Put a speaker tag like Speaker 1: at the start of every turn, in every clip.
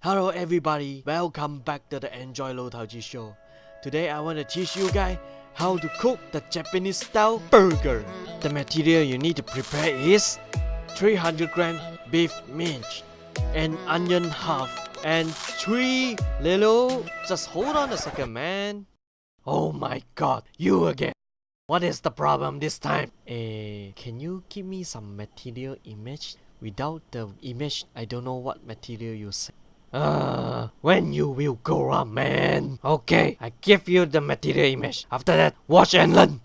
Speaker 1: Hello everybody, welcome back to the Enjoy 老頭子 show. Today I want to teach you guys how to cook the Japanese style burger. The material you need to prepare is 300 gram beef mince, an onion half, and 3 little... Just hold on a second, man. Oh my god, you again. What is the problem this time? Can you give me some material image? Without the image, I don't know what material you say. When you will grow up, man. Okay, I give you the material image. After that, watch and learn.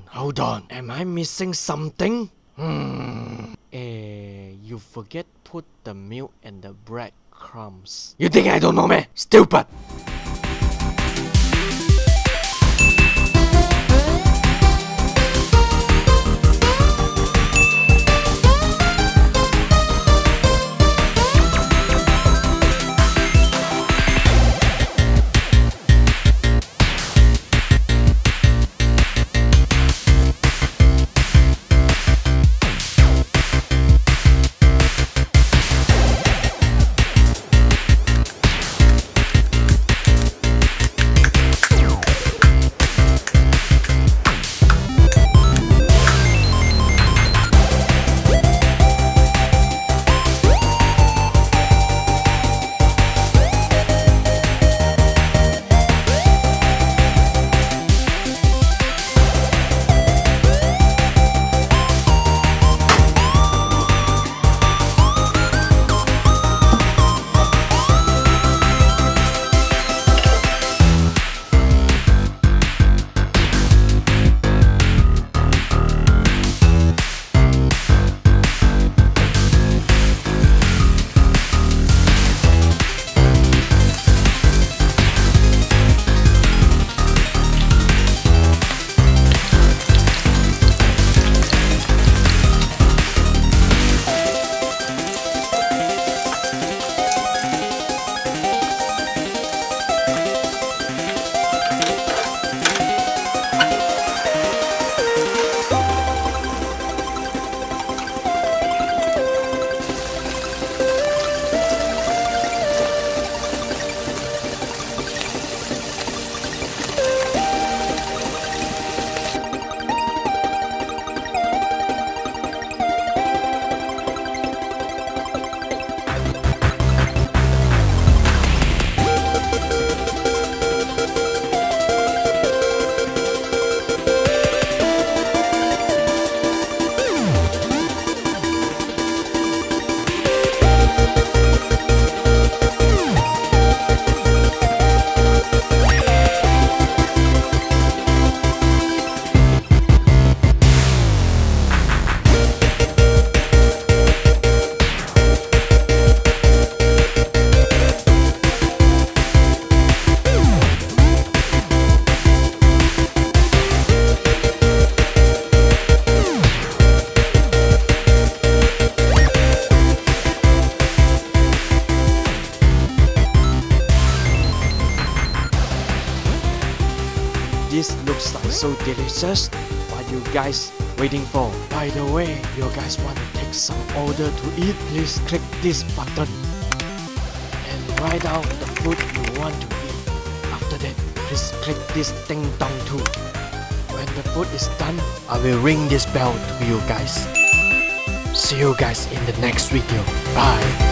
Speaker 1: Hold on. Am I missing something? You forget put the milk and the breadcrumbs. You think I don't know, man? Stupid! This looks like so delicious. What you guys waiting for? By the way, you guys want to take some order to eat? Please click this button and write out the food you want to eat. After that, please click this ding dong too. When the food is done, I will ring this bell to you guys. See you guys in the next video. Bye.